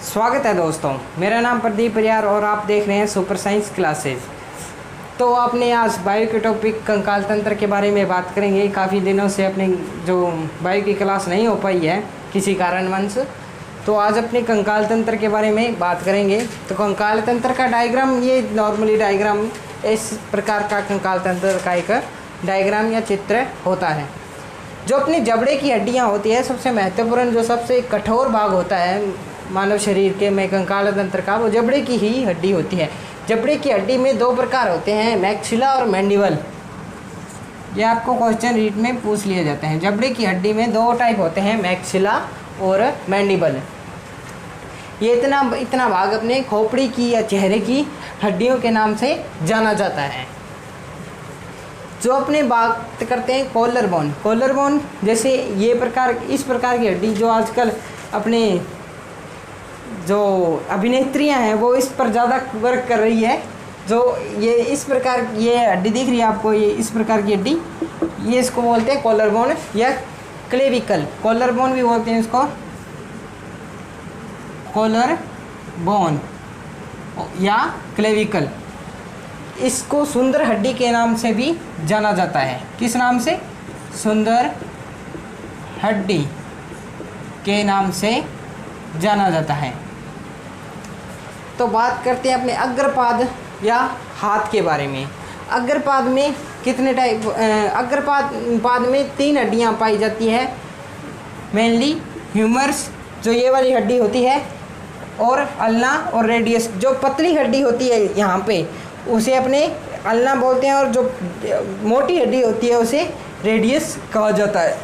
स्वागत है दोस्तों, मेरा नाम प्रदीप परियार और आप देख रहे हैं सुपर साइंस क्लासेस। तो आपने आज बायो के टॉपिक कंकाल तंत्र के बारे में बात करेंगे। काफ़ी दिनों से अपने जो बायो की क्लास नहीं हो पाई है किसी कारणवश, तो आज अपने कंकाल तंत्र के बारे में बात करेंगे। तो कंकाल तंत्र का डायग्राम, ये नॉर्मली डायग्राम इस प्रकार का कंकाल तंत्र का एक डायग्राम या चित्र होता है। जो अपनी जबड़े की हड्डियाँ होती है, सबसे महत्वपूर्ण जो सबसे कठोर भाग होता है मानव शरीर के में कंकाल तंत्र का, वो जबड़े की ही हड्डी होती है। जबड़े की हड्डी में दो प्रकार होते हैं, मैक्सिला और मैंडिबल। ये आपको क्वेश्चन रीट में पूछ लिए जाते हैं। जबड़े की हड्डी में दो टाइप होते हैं, मैक्सिला और मैंडिबल। ये इतना भाग अपने खोपड़ी की या चेहरे की हड्डियों के नाम से जाना जाता है। जो अपने बात करते हैं कॉलर बोन। कॉलर बोन जैसे इस प्रकार की हड्डी जो आजकल अपने जो अभिनेत्रियां हैं वो इस पर ज़्यादा वर्क कर रही है। जो ये इस प्रकार ये हड्डी दिख रही है आपको, ये इस प्रकार की हड्डी, ये इसको बोलते हैं कॉलर बोन या क्लेविकल। कॉलर बोन भी बोलते हैं इसको, कॉलर बोन या क्लेविकल। इसको सुंदर हड्डी के नाम से भी जाना जाता है। किस नाम से? सुंदर हड्डी के नाम से जाना जाता है। तो बात करते हैं अपने अग्रपाद या हाथ के बारे में। अग्रपाद में कितने टाइप? अग्रपाद में 3 हड्डियां पाई जाती है मेनली। ह्यूमरस जो ये वाली हड्डी होती है, और अल्ना और रेडियस जो पतली हड्डी होती है यहाँ पे, उसे अपने अल्ना बोलते हैं, और जो मोटी हड्डी होती है उसे रेडियस कहा जाता है।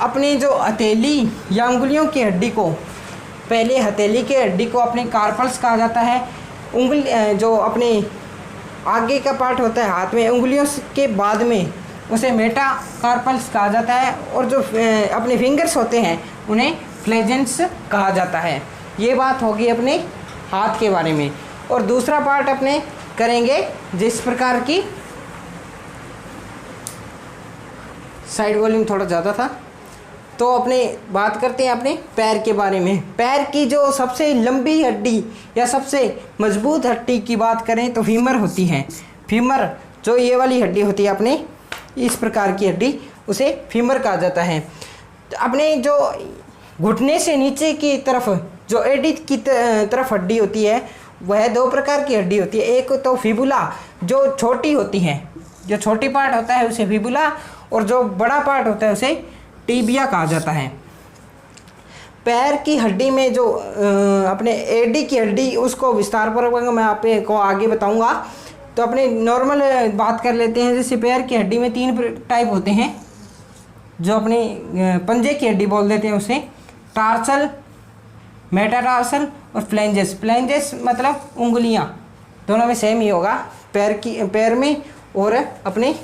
अपने जो हथेली या उंगलियों की हड्डी को, पहले हथेली के हड्डी को अपने कार्पल्स कहा जाता है। जो अपने आगे का पार्ट होता है हाथ में, उंगलियों के बाद में उसे मेटा कार्पल्स कहा जाता है। और जो अपने फिंगर्स होते हैं उन्हें फ्लेजेंस कहा जाता है। ये बात होगी अपने हाथ के बारे में। और दूसरा पार्ट अपने करेंगे जिस प्रकार की, साइड वॉल्यूम थोड़ा ज़्यादा था, तो अपने बात करते हैं अपने पैर के बारे में। पैर की जो सबसे लंबी हड्डी या सबसे मजबूत हड्डी की बात करें तो फीमर होती है। फीमर जो ये वाली हड्डी होती है अपने इस प्रकार की हड्डी, उसे फीमर कहा जाता है। अपने जो घुटने से नीचे की तरफ जो एडी की तरफ हड्डी होती है, वह 2 प्रकार की हड्डी होती है। एक तो फिबुला जो छोटी होती है, जो छोटी पार्ट होता है उसे फिबुला, और जो बड़ा पार्ट होता है उसे टीबिया कहा जाता है। पैर की हड्डी में जो अपने एडी की हड्डी, उसको विस्तार पूर्वक मैं आपको आगे बताऊंगा। तो अपने नॉर्मल बात कर लेते हैं। जैसे पैर की हड्डी में 3 टाइप होते हैं। जो अपने पंजे की हड्डी बोल देते हैं उसे टार्सल, मेटाटार्सल और फ्लेंजेस। फ्लेंजेस मतलब उंगलियां, दोनों में सेम ही होगा। पैर में और अपने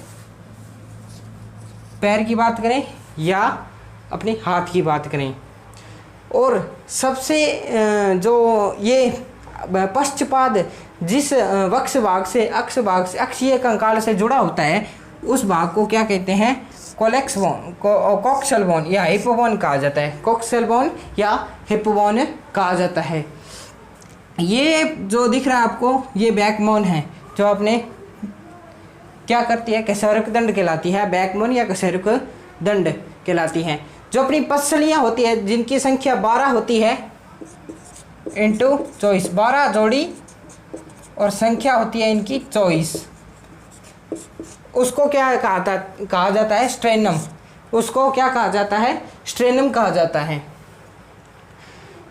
पैर की बात करें या अपने हाथ की बात करें। और सबसे जो ये पश्चपाद जिस वक्ष भाग से अक्षीय कंकाल से जुड़ा होता है, उस भाग को क्या कहते हैं? कोलेक्स बोन, कॉक्सल बोन या हिप्पोबोन कहा जाता है। कॉक्सल बोन या हिप्पोबोन कहा जाता है। ये जो दिख रहा है आपको, ये बैकबोन है जो अपने क्या करती है? कशेरुक दंड कहलाती है। बैकबोन या कशेरुक दंड कहलाती हैं। जो अपनी पसलियाँ होती है, जिनकी संख्या 12 होती है इंटू 24, 12 जोड़ी, और संख्या होती है इनकी 24। उसको क्या कहा जाता है? स्ट्रेनम। उसको क्या कहा जाता है? स्ट्रेनम कहा जाता है।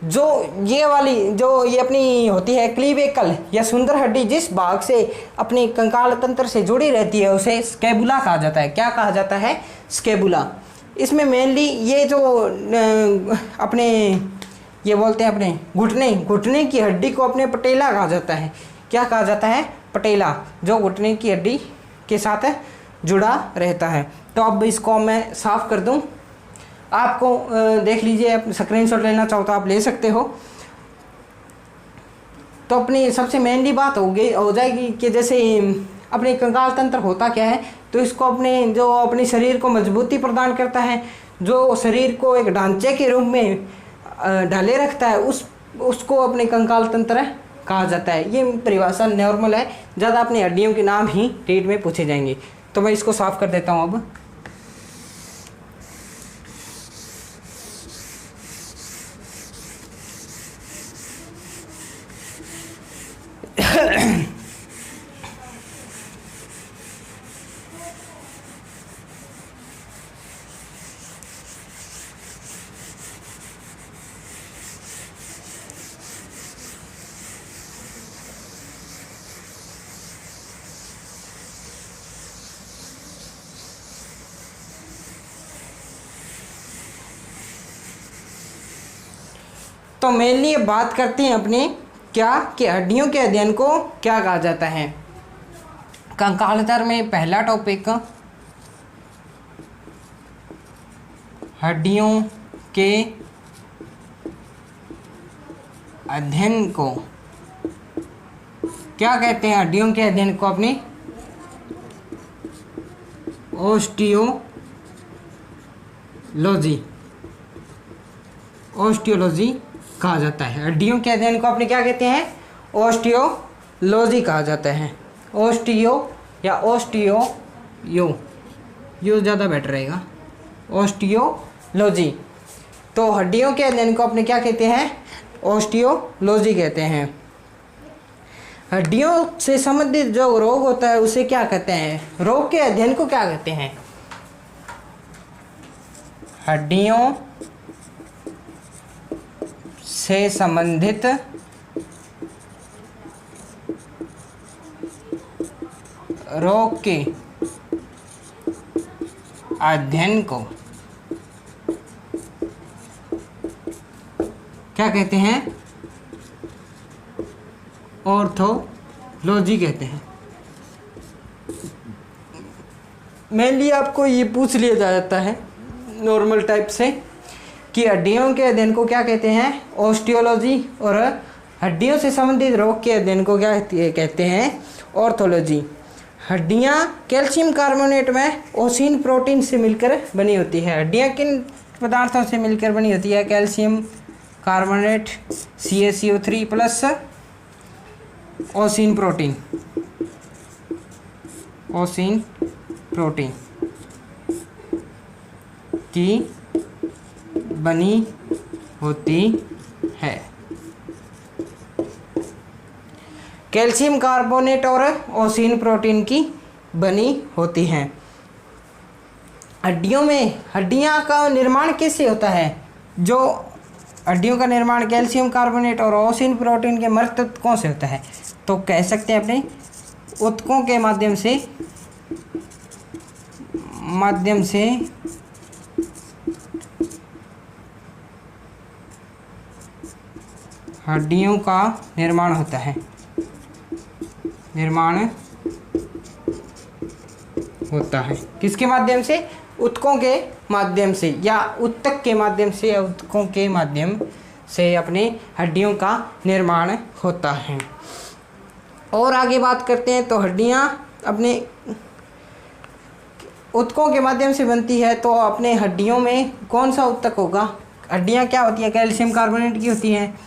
जो ये अपनी होती है क्लीवेकल या सुंदर हड्डी, जिस भाग से अपनी कंकाल तंत्र से जुड़ी रहती है, उसे स्केबुला कहा जाता है। क्या कहा जाता है? स्केबुला। इसमें मेनली ये जो अपने ये बोलते हैं अपने घुटने की हड्डी को अपने पटेला कहा जाता है। क्या कहा जाता है? पटेला, जो घुटने की हड्डी के साथ जुड़ा रहता है। तो अब इसको मैं साफ़ कर दूं। आपको देख लीजिए, स्क्रीनशॉट लेना चाहो तो आप ले सकते हो। तो अपनी सबसे मेनली बात हो जाएगी कि जैसे अपने कंकाल तंत्र होता क्या है। तो इसको अपने शरीर को मजबूती प्रदान करता है, जो शरीर को एक ढांचे के रूप में ढाले रखता है उसको अपने कंकाल तंत्र कहा जाता है। ये परिभाषा नॉर्मल है, ज़्यादा अपनी हड्डियों के नाम ही टेट में पूछे जाएंगे। तो मैं इसको साफ कर देता हूँ अब। तो मेनली बात करते हैं अपने क्या कि हड्डियों के अध्ययन को क्या कहा जाता है। कंकालतर में पहला टॉपिक हड्डियों के अध्ययन को क्या कहते हैं। हड्डियों के अध्ययन को अपने ऑस्टियोलॉजी कहा जाता है। हड्डियों के अध्ययन को अपने क्या कहते हैं, ऑस्टियोलॉजी कहा जाता है। ऑस्टियो या ऑस्टियो यो ज़्यादा बेटर रहेगा, ऑस्टियोलॉजी। तो हड्डियों के अध्ययन को अपने क्या कहते हैं, ऑस्टियोलॉजी कहते हैं। हड्डियों से संबंधित जो रोग होता है उसे क्या कहते हैं, रोग के अध्ययन को क्या कहते हैं। हड्डियों से संबंधित रोग के अध्ययन को क्या कहते हैं, ऑर्थोलॉजी कहते हैं। मेनली आपको ये पूछ लिया जाता है नॉर्मल टाइप से कि हड्डियों के अध्ययन को क्या कहते हैं, ऑस्टियोलॉजी, और हड्डियों से संबंधित रोग के अध्ययन को क्या कहते हैं, ऑर्थोलॉजी। हड्डियां कैल्शियम कार्बोनेट में ओसिन प्रोटीन से मिलकर बनी होती है। हड्डियां किन पदार्थों से मिलकर बनी होती है, calcium carbonate CaCO3 plus ossein protein की बनी होती है। कैल्शियम कार्बोनेट और ओसिन प्रोटीन की बनी होती हैं। हड्डियां का निर्माण कैसे होता है, जो हड्डियों का निर्माण कैल्शियम कार्बोनेट और ओसिन प्रोटीन के मृत ऊतकों से होता है। तो कह सकते हैं अपने ऊतकों के माध्यम से हड्डियों का निर्माण होता है, किसके माध्यम से, ऊतकों के माध्यम से या ऊतक के माध्यम से या ऊतकों के माध्यम से अपने हड्डियों का निर्माण होता है। और आगे बात करते हैं तो हड्डियां अपने ऊतकों के माध्यम से बनती है। तो अपने हड्डियों में कौन सा ऊतक होगा, हड्डियां क्या होती है, कैल्शियम कार्बोनेट की होती हैं।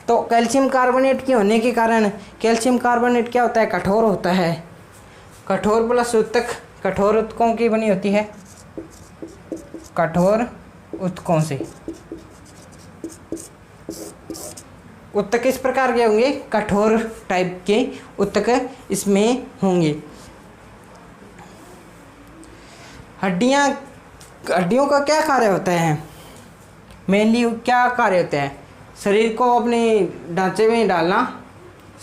तो कैल्शियम कार्बोनेट की होने के कारण कैल्शियम कार्बोनेट क्या होता है, कठोर होता है। कठोर प्लस ऊतक, कठोर ऊतकों की बनी होती है, कठोर ऊतकों से। ऊतक किस प्रकार के होंगे, कठोर टाइप के ऊतक इसमें होंगे। हड्डियों का क्या कार्य होता है, मेनली क्या कार्य होता है, शरीर को अपने ढांचे में डालना,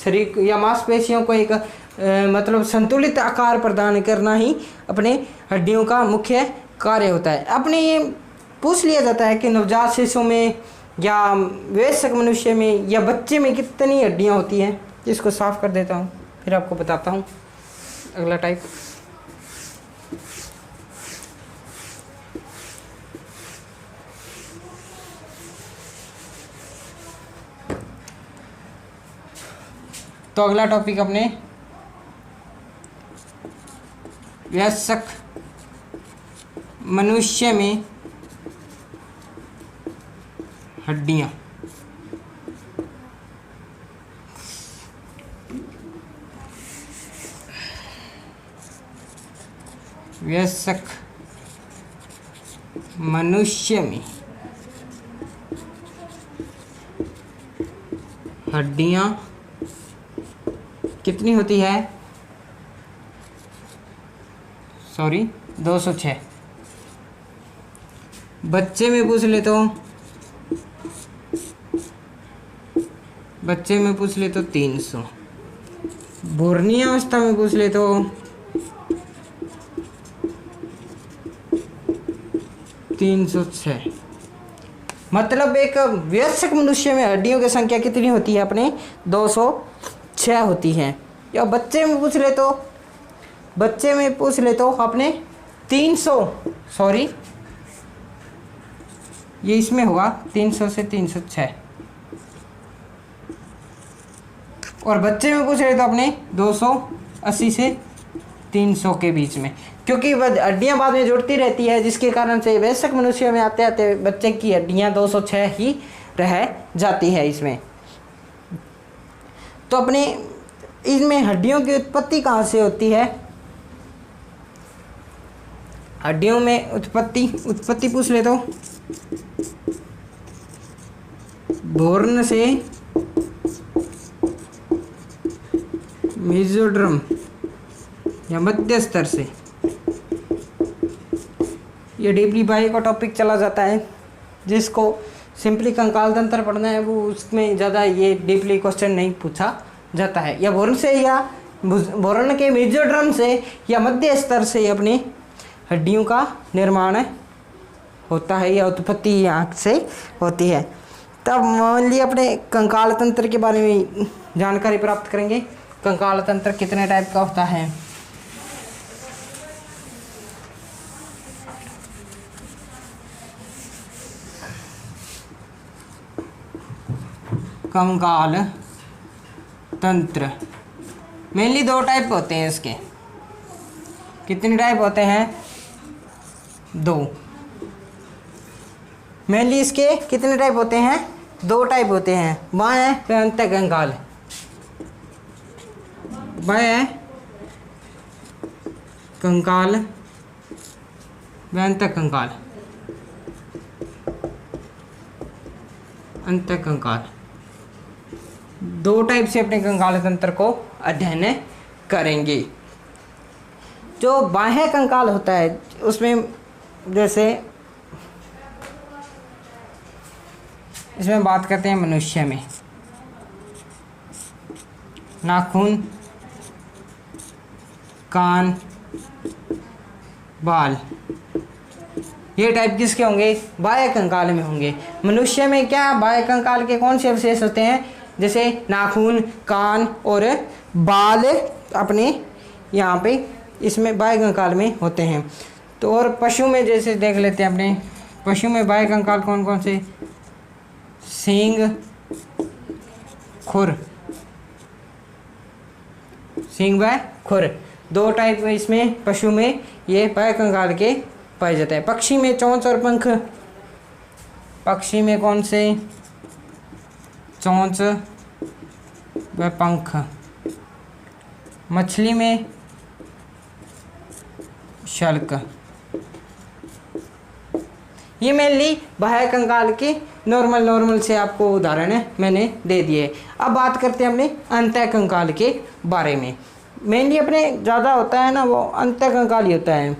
शरीर या मांसपेशियों को एक मतलब संतुलित आकार प्रदान करना ही अपने हड्डियों का मुख्य कार्य होता है। अपने ये पूछ लिया जाता है कि नवजात शिशु में या वयस्क मनुष्य में या बच्चे में कितनी हड्डियां होती हैं। इसको साफ कर देता हूँ फिर आपको बताता हूँ अगला टाइप। तो अगला टॉपिक अपने वयस्क मनुष्य में हड्डियां। वयस्क मनुष्य में हड्डियां कितनी होती है? 206। बच्चे में पूछ ले तो 300। बोर्नी अवस्था में पूछ ले तो 306। मतलब एक वयस्क मनुष्य में हड्डियों की संख्या कितनी होती है अपने? 206 होती है। या बच्चे में पूछ ले तो अपने 300, सॉरी ये इसमें होगा 300 से 306। और बच्चे में पूछ रहे तो अपने 280 से 300 के बीच में, क्योंकि हड्डियां बाद में जुड़ती रहती है, जिसके कारण से वयस्क मनुष्य में आते आते बच्चे की हड्डियां 206 ही रह जाती है इसमें। तो अपने इसमें हड्डियों की उत्पत्ति कहाँ से होती है? हड्डियों में उत्पत्ति पूछ ले तो बोर्न से मेसोडर्म या मध्य स्तर से। ये डीपली बायो का टॉपिक चला जाता है, जिसको सिंपली कंकाल तंत्र पढ़ना है वो उसमें ज़्यादा ये डीपली क्वेश्चन नहीं पूछा जाता है। या बोर्न से या बोर्न के मेसोडर्म से या मध्य स्तर से अपनी हड्डियों का निर्माण होता है या उत्पत्ति आँख से होती है। तब मान लिया अपने कंकाल तंत्र के बारे में जानकारी प्राप्त करेंगे। कंकाल तंत्र कितने टाइप का होता है? कंकाल तंत्र मेनली 2 टाइप होते हैं इसके। कितने टाइप होते हैं? 2। मेनली इसके कितने टाइप होते हैं? 2 टाइप होते हैं, बाह्य व अंतःकंकाल। बाह्य कंकाल व अंतःकंकाल। अंतःकंकाल 2 टाइप से अपने कंकाल तंत्र को अध्ययन करेंगे। जो बाह्य कंकाल होता है उसमें जैसे इसमें बात करते हैं मनुष्य में नाखून, कान, बाल, ये टाइप किसके होंगे? बाह्य कंकाल में होंगे। मनुष्य में क्या बाह्य कंकाल के कौन से अवशेष होते हैं? जैसे नाखून, कान और बाल अपने यहाँ पे इसमें बाह्य कंकाल में होते हैं। तो और पशु में जैसे देख लेते हैं अपने पशु में बाह्य कंकाल कौन कौन से? सींग, खुर। सींग व खुर 2 टाइप में इसमें पशु में ये बाह्य कंकाल के पाए जाते हैं। पक्षी में चोंच और पंख। पक्षी में कौन से? चोंच व पंख। मछली में शल्क। ये मेनली बाह्य कंकाल के नॉर्मल से आपको उदाहरण मैंने दे दिए। अब बात करते हैं अपने अंतः कंकाल के बारे में। मेनली अपने ज़्यादा होता है ना वो अंतः कंकाल ही होता है।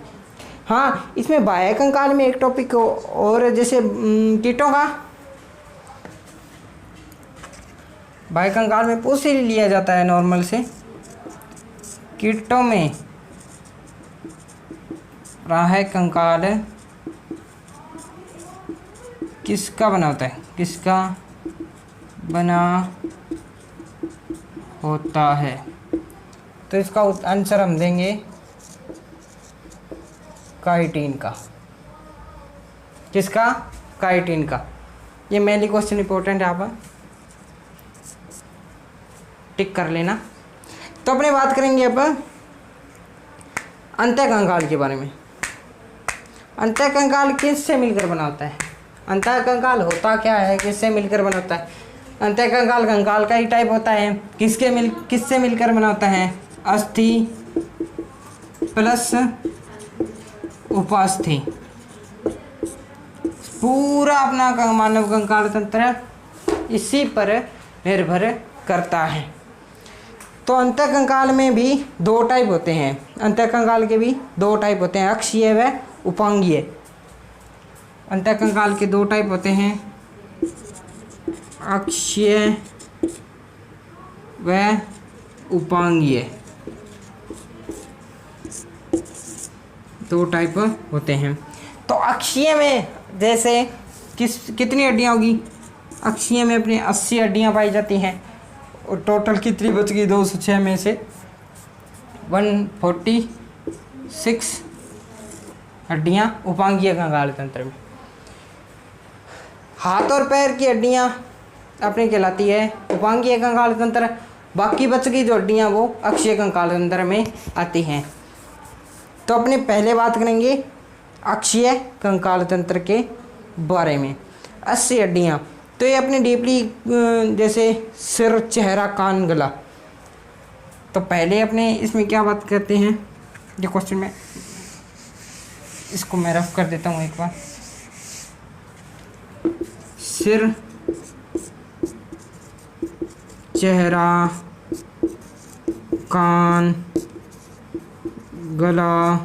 हाँ, इसमें बाह्य कंकाल में एक टॉपिक और जैसे कीटों का बाह्य कंकाल में पूछ ही लिया जाता है नॉर्मल से। कीटों में बाह्य कंकाल किसका बना होता है? किसका बना होता है? तो इसका आंसर हम देंगे काइटिन का। किसका? काइटिन का। ये मेनली क्वेश्चन इंपॉर्टेंट है, आप टिक कर लेना। तो अपने बात करेंगे अब अंतः कंकाल के बारे में। अंतः कंकाल किससे मिलकर बना होता है? अंतः कंकाल होता क्या है? किससे मिलकर बना होता है? अंतः कंकाल कंकाल का ही टाइप होता है। किससे मिलकर बना होता है? अस्थि प्लस उपास्थि। पूरा अपना मानव कंकाल तंत्र इसी पर निर्भर करता है। तो अंतःकंकाल में भी दो टाइप होते हैं। अंतःकंकाल के भी दो टाइप होते हैं, अक्षीय व उपांगीय। अंतःकंकाल के दो टाइप होते हैं, अक्षीय व उपांगीय। दो टाइप होते हैं। तो अक्षीय में जैसे कितनी हड्डियाँ होगी? अक्षीय में अपनी 80 हड्डियाँ पाई जाती हैं और टोटल कितनी बच गई? 206 में से 146 हड्डियाँ उपांगीय कंकाल तंत्र में। हाथ और पैर की हड्डियाँ अपनी कहलाती है उपांगीय कंकाल तंत्र। बाकी बच गई जो हड्डियाँ वो अक्षीय कंकाल तंत्र में आती हैं। तो अपने पहले बात करेंगे अक्षीय कंकाल तंत्र के बारे में। 80 हड्डियाँ, तो ये अपने डीपली जैसे सिर, चेहरा, कान, गला। तो पहले अपने इसमें क्या बात करते हैं, ये क्वेश्चन में इसको मैं रफ कर देता हूँ एक बार। सिर, चेहरा, कान, गला।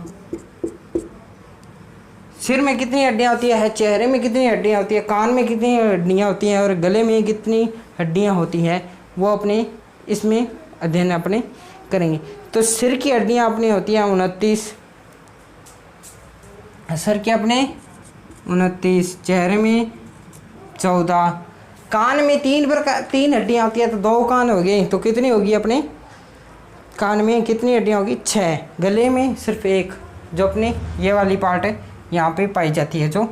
सिर में कितनी हड्डियाँ होती है, चेहरे में कितनी हड्डियाँ होती है, कान में कितनी हड्डियाँ होती हैं और गले में कितनी हड्डियाँ होती हैं, वो अपने इसमें अध्ययन अपने करेंगे। तो सिर की हड्डियाँ अपनी होती हैं 29, सिर के अपने 29, चेहरे में 14, कान में 3 हड्डियाँ होती है तो 2 कान हो गए, तो कितनी होगी अपने कान में कितनी हड्डियाँ होगी? 6। गले में सिर्फ 1, जो अपने ये वाली पार्ट है यहाँ पे पाई जाती है, जो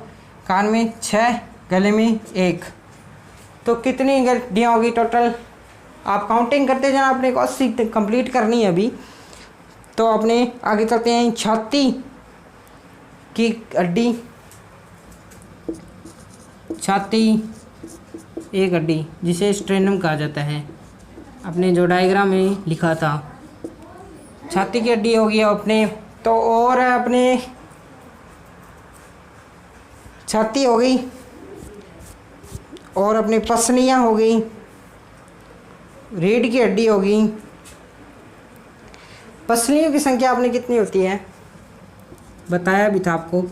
कान में 6, गले में 1, तो कितनी हड्डियाँ होगी टोटल? आप काउंटिंग करते जाना, अपने को 80 कंप्लीट करनी है अभी। तो अपने आगे चलते हैं। छाती की हड्डी, छाती एक हड्डी जिसे स्ट्रेनम कहा जाता है, अपने जो डायग्राम में लिखा था, छाती की हड्डी होगी अपने। तो और अपने छाती हो गई और अपनी पसलियाँ हो गई, रीढ़ की हड्डी होगी। पसलियों की संख्या अपनी कितनी होती है? बताया भी था आपको।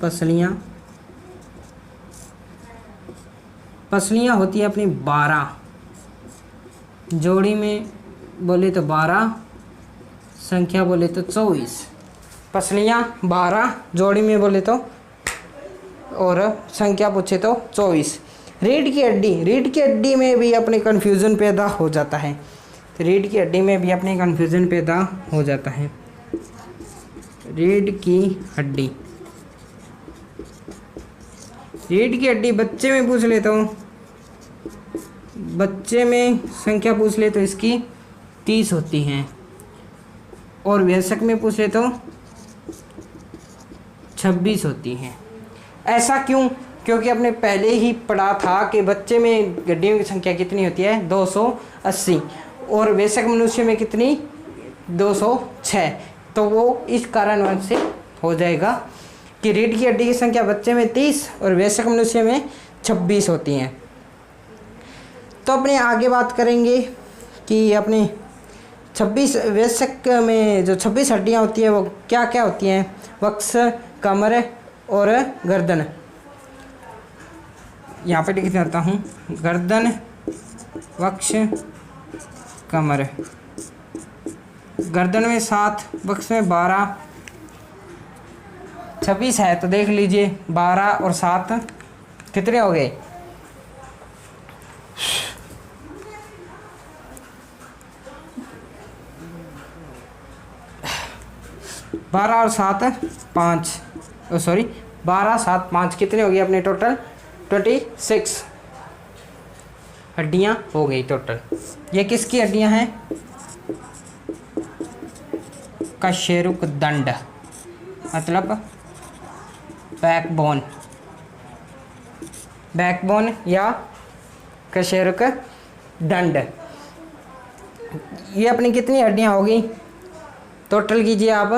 पसलियाँ होती है अपनी 12, जोड़ी में बोले तो 12, संख्या बोले तो 24। पसलियाँ 12, जोड़ी में बोले तो, और संख्या पूछे तो 24। रीढ़ की हड्डी में भी अपने कन्फ्यूज़न पैदा हो जाता है। तो रीढ़ की हड्डी में भी अपने कन्फ्यूज़न पैदा हो जाता है। रीढ़ की हड्डी बच्चे में पूछ लेता हूँ, बच्चे में संख्या पूछ ले तो इसकी 30 होती हैं, और वयस्क में पूछ ले तो 26 होती हैं। ऐसा क्यों? क्योंकि आपने पहले ही पढ़ा था कि बच्चे में हड्डियों की संख्या कितनी होती है? 280, और वयस्क मनुष्य में कितनी? 206। तो वो इस कारणवश से हो जाएगा कि रीढ़ की हड्डी की संख्या बच्चे में 30 और वयस्क मनुष्य में 26 होती हैं। तो अपने आगे बात करेंगे कि अपने 26 वयस्क में जो 26 हड्डियाँ होती है वो क्या क्या होती हैं? वक्ष, कमर और गर्दन। यहाँ पे लिख देता हूँ, गर्दन, वक्ष, कमर। गर्दन में 7, वक्ष में 12, 26 है तो देख लीजिए 12 और 7 कितने हो गए? 12 और 7 5, 12 7 5 कितने हो गए अपने टोटल? 26 हड्डियाँ हो गई टोटल। ये किसकी हड्डियाँ हैं? कशेरुक दंड, मतलब बैकबोन या कशेरुक दंड। ये अपनी कितनी हड्डियाँ होगी टोटल कीजिए आप?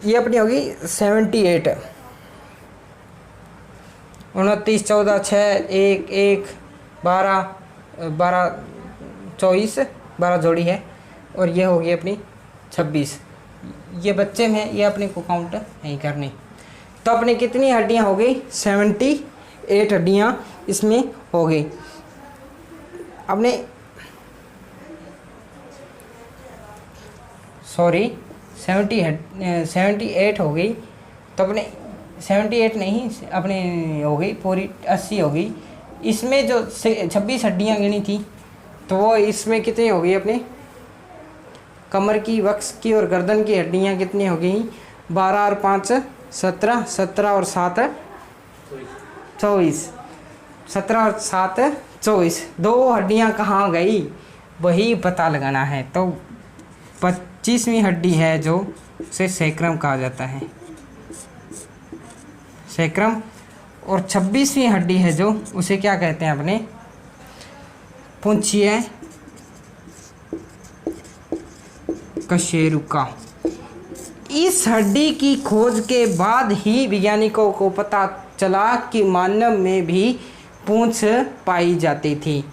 ये अपनी होगी 78। 29, 14, 6, 1, 1, 12, 12, 24, 12 जोड़ी है। और ये होगी अपनी 26। ये बच्चे में ये अपने को काउंट नहीं करनी। तो अपनी कितनी हड्डियां हो गई? 78 हड्डियां इसमें हो गई। अपने 78 हो गई। तो अपने 78 नहीं, अपने हो गई पूरी 80 हो गई। इसमें जो 26 हड्डियां गिनी थी तो वो इसमें कितनी हो गई? अपने कमर की, वक्स की और गर्दन की हड्डियां कितनी हो गई? 12 और 5 17, 17 और 7 24, 17 और 7 24। 2 हड्डियां कहाँ गई वही पता लगाना है। तो 25वीं हड्डी है जो उसे सैक्रम कहा जाता है, सैक्रम। और 26वीं हड्डी है जो उसे क्या कहते हैं? अपने पूंछिए कशेरुका। इस हड्डी की खोज के बाद ही वैज्ञानिकों को पता चला कि मानव में भी पूंछ पाई जाती थी।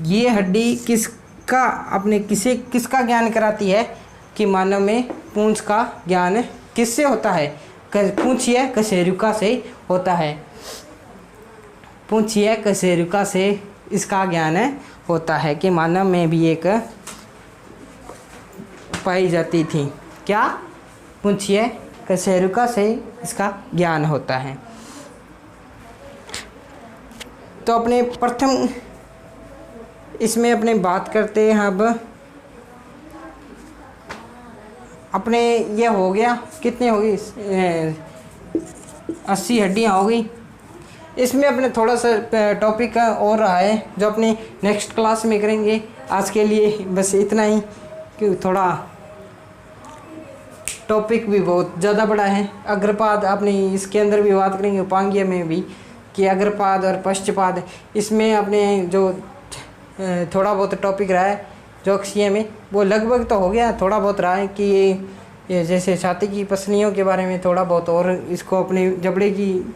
ये हड्डी किसका ज्ञान कराती है कि मानव में पूंछ का ज्ञान किससे होता है? पूंछिए कशेरुका से होता है। पूंछिए कशेरुका से इसका ज्ञान होता है कि मानव में भी एक पाई जाती थी। क्या? पूंछिए कशेरुका से इसका ज्ञान होता है। तो अपने प्रथम इसमें अपने बात करते हैं अब अपने ये हो गया, कितने हो गई? 80 हड्डियाँ हो गई। इसमें अपने थोड़ा सा टॉपिक और रहा है जो अपने नेक्स्ट क्लास में करेंगे। आज के लिए बस इतना ही, क्योंकि थोड़ा टॉपिक भी बहुत ज़्यादा बड़ा है। अग्रपाद अपने इसके अंदर भी बात करेंगे, उपांगीय में भी, कि अग्रपाद और पश्चपाद। इसमें अपने जो थोड़ा बहुत टॉपिक रहा है जोक्सिया में वो लगभग तो हो गया, थोड़ा बहुत रहा है कि ये जैसे छाती की पसलियों के बारे में थोड़ा बहुत, और इसको अपने जबड़े की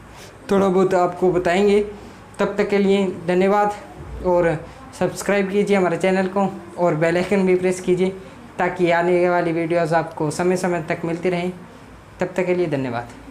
थोड़ा बहुत आपको बताएंगे। तब तक के लिए धन्यवाद, और सब्सक्राइब कीजिए हमारे चैनल को और बेल आइकन भी प्रेस कीजिए ताकि आने वाली वीडियोज़ आपको समय समय तक मिलती रहें। तब तक के लिए धन्यवाद।